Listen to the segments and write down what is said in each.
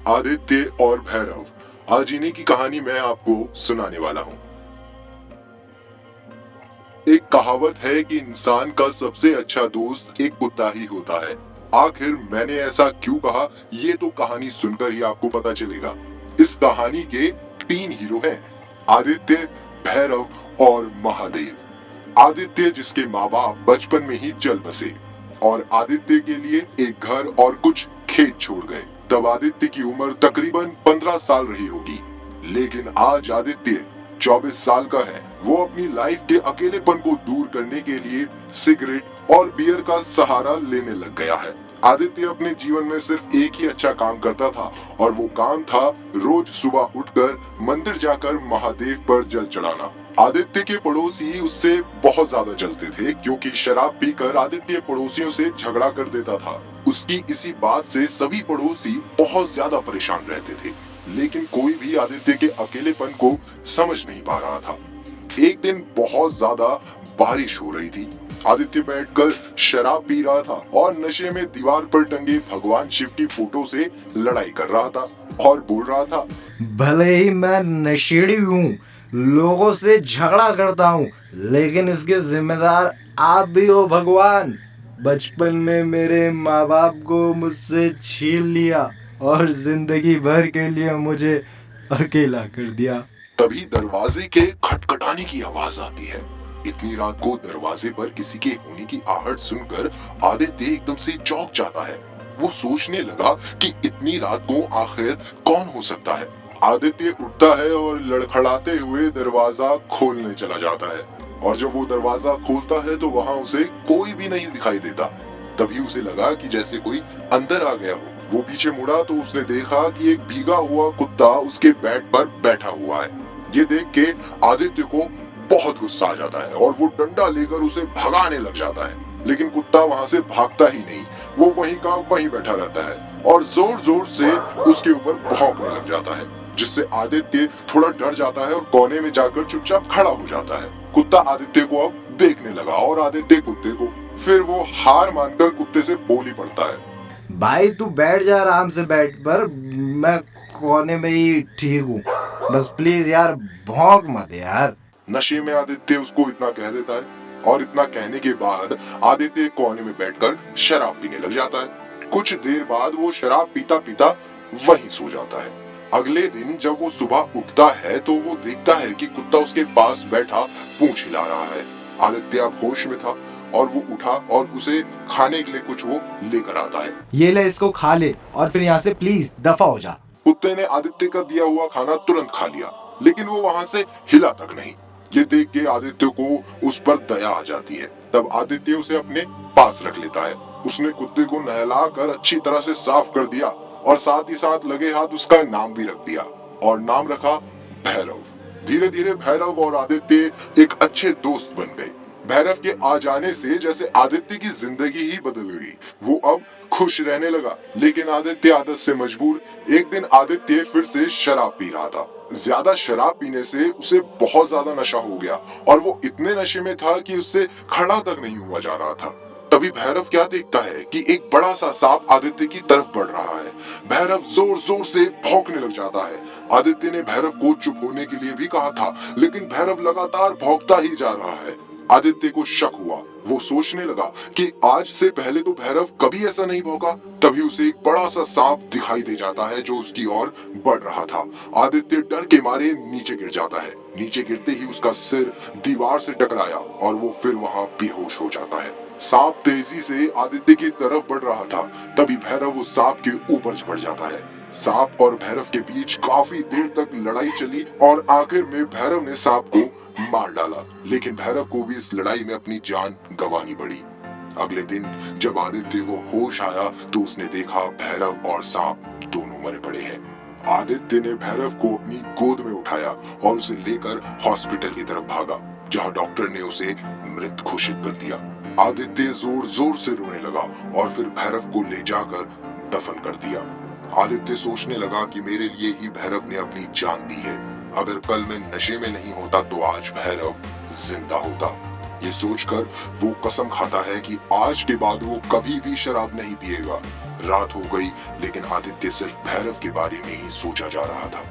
आदित्य और भैरव। आज इन्हीं की कहानी मैं आपको सुनाने वाला हूँ। एक कहावत है कि इंसान का सबसे अच्छा दोस्त एक कुत्ता ही होता है। आखिर मैंने ऐसा क्यों कहा, ये तो कहानी सुनकर ही आपको पता चलेगा। इस कहानी के 3 हीरो हैं, आदित्य, भैरव और महादेव। आदित्य जिसके माँ बाप बचपन में ही चल बसे और आदित्य के लिए एक घर और कुछ खेत छोड़ गए। तब आदित्य की उम्र तकरीबन 15 साल रही होगी, लेकिन आज आदित्य 24 साल का है। वो अपनी लाइफ के अकेलेपन को दूर करने के लिए सिगरेट और बियर का सहारा लेने लग गया है। आदित्य अपने जीवन में सिर्फ एक ही अच्छा काम करता था और वो काम था रोज सुबह उठकर मंदिर जाकर महादेव पर जल चढ़ाना। आदित्य के पड़ोसी उससे बहुत ज्यादा जलते थे क्योंकि शराब पीकर आदित्य पड़ोसियों से झगड़ा कर देता था। उसकी इसी बात से सभी पड़ोसी बहुत ज्यादा परेशान रहते थे, लेकिन कोई भी आदित्य के अकेलेपन को समझ नहीं पा रहा था। एक दिन बहुत ज्यादा बारिश हो रही थी। आदित्य बैठकर शराब पी रहा था और नशे में दीवार पर टंगे भगवान शिव की फोटो से लड़ाई कर रहा था और बोल रहा था, भले ही मैं नशेड़ी हूँ, लोगों से झगड़ा करता हूँ, लेकिन इसके जिम्मेदार आप भी हो भगवान। बचपन में मेरे माँ बाप को मुझसे छीन लिया और जिंदगी भर के लिए मुझे अकेला कर दिया। तभी दरवाजे के खटखटाने की आवाज आती है। इतनी रात को दरवाजे पर किसी के होने की आहट सुनकर आदित्य एकदम से चौंक जाता है। वो सोचने लगा कि इतनी रात को आखिर कौन हो सकता है। आदित्य उठता है और लड़खड़ाते हुए दरवाजा खोलने चला जाता है, और जब वो दरवाजा खोलता है तो वहाँ उसे कोई भी नहीं दिखाई देता। तभी उसे लगा कि जैसे कोई अंदर आ गया हो। वो पीछे मुड़ा तो उसने देखा कि एक भीगा हुआ कुत्ता उसके बेड पर बैठा हुआ है। ये देख के आदित्य को बहुत गुस्सा आ जाता है और वो डंडा लेकर उसे भगाने लग जाता है, लेकिन कुत्ता वहाँ से भागता ही नहीं। वो वहीं का वहीं बैठा रहता है और जोर जोर से उसके ऊपर भौंकने लग जाता है, जिससे आदित्य थोड़ा डर जाता है और कोने में जाकर चुपचाप खड़ा हो जाता है। कुत्ता आदित्य को अब देखने लगा और आदित्य कुत्ते को। फिर वो हार मानकर कुत्ते से बोली पड़ता है, भाई तू बैठ जा आराम से बेड पर, मैं कोने में ही ठीक हूँ, बस प्लीज यार भौंक मत यार। नशे में आदित्य उसको इतना कह देता है और इतना कहने के बाद आदित्य कोने में बैठकर शराब पीने लग जाता है। कुछ देर बाद वो शराब पीता पीता वहीं सो जाता है। अगले दिन जब वो सुबह उठता है तो वो देखता है कि कुत्ता उसके पास बैठा पूंछ हिला रहा है। आदित्य अब होश में था और वो उठा और उसे खाने के लिए कुछ वो लेकर आता है। ये ले, इसको खा ले और फिर यहाँ से प्लीज दफा हो जा। कुत्ते ने आदित्य का दिया हुआ खाना तुरंत खा लिया, लेकिन वो वहाँ से हिला तक नहीं। ये देख के आदित्य को उस पर दया आ जाती है। तब आदित्य उसे अपने पास रख लेता है। उसने कुत्ते को नहलाकर अच्छी तरह से साफ कर दिया और साथ ही साथ लगे हाथ उसका नाम भी रख दिया और नाम रखा भैरव। धीरे धीरे भैरव और आदित्य एक अच्छे दोस्त बन गए। भैरव के आ जाने से जैसे आदित्य की जिंदगी ही बदल गई। वो अब खुश रहने लगा, लेकिन आदित्य आदत से मजबूर। एक दिन आदित्य फिर से शराब पी रहा था। ज्यादा शराब पीने से उसे बहुत ज्यादा नशा हो गया और वो इतने नशे में था कि उससे खड़ा तक नहीं हुआ जा रहा था। तभी भैरव क्या देखता है कि एक बड़ा सा सांप आदित्य की तरफ बढ़ रहा है। भैरव जोर जोर से भौंकने लग जाता है। आदित्य ने भैरव को चुप होने के लिए भी कहा था, लेकिन भैरव लगातार भौंकता ही जा रहा है। आदित्य को शक हुआ। वो सोचने लगा कि आज से पहले तो भैरव कभी ऐसा नहीं भौंका। तभी उसे एक बड़ा सा सांप दिखाई दे जाता है जो उसकी ओर बढ़ रहा था। आदित्य डर के मारे नीचे गिर जाता है। नीचे गिरते ही उसका सिर दीवार से टकराया और वो फिर वहाँ बेहोश हो जाता है। सांप तेजी से आदित्य की तरफ बढ़ रहा था। तभी भैरव उस सांप के ऊपर बढ़ जाता है। सांप और भैरव के बीच काफी देर तक लड़ाई चली और आखिर में भैरव ने सांप को मार डाला, लेकिन भैरव को भी इस लड़ाई में अपनी जान गंवानी पड़ी। अगले दिन जब आदित्य को होश आया तो उसने देखा भैरव और सांप दोनों मरे पड़े हैं। आदित्य ने भैरव को अपनी गोद में उठाया और उसे लेकर हॉस्पिटल की तरफ भागा, जहां डॉक्टर ने उसे मृत घोषित कर दिया। आदित्य जोर जोर से रोने लगा और फिर भैरव को ले जाकर दफन कर दिया। आदित्य सोचने लगा कि मेरे लिए ही भैरव ने अपनी जान दी है। अगर कल मैं नशे में नहीं होता तो आज भैरव जिंदा होता। ये सोचकर वो कसम खाता है कि आज के बाद वो कभी भी शराब नहीं पिएगा। रात हो गई लेकिन आदित्य सिर्फ भैरव के बारे में ही सोचा जा रहा था।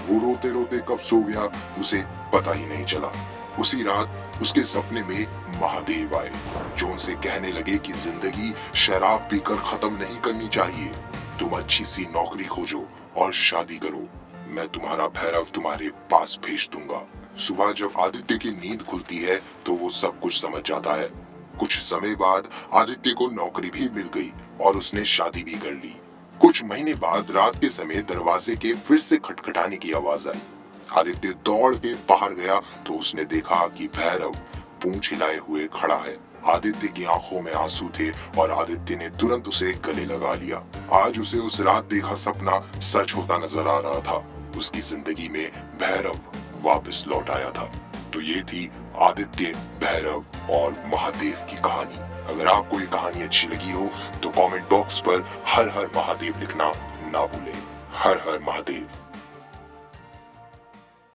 वो रोते रोते कब सो गया उसे पता ही नहीं चला। उसी रात उसके सपने में महादेव आए जो उनसे कहने लगे कि जिंदगी शराब पीकर खत्म नहीं करनी चाहिए। तुम अच्छी सी नौकरी खोजो और शादी करो, मैं तुम्हारा भैरव तुम्हारे पास भेज दूंगा। सुबह जब आदित्य की नींद खुलती है तो वो सब कुछ समझ जाता है। कुछ समय बाद आदित्य को नौकरी भी मिल गई और उसने शादी भी कर ली। कुछ महीने बाद रात के समय दरवाजे के फिर से खटखटाने की आवाज आई। आदित्य दौड़ के बाहर गया तो उसने देखा कि भैरव पूंछ हिलाए हुए खड़ा है। आदित्य की आंखों में आंसू थे और आदित्य ने तुरंत उसे गले लगा लिया। आज उसे उस रात देखा सपना सच होता नजर आ रहा था। उसकी जिंदगी में भैरव वापस लौट आया था। तो ये थी आदित्य, भैरव और महादेव की कहानी। अगर आपको ये कहानी अच्छी लगी हो तो कमेंट बॉक्स पर हर हर महादेव लिखना ना भूलें। हर हर महादेव।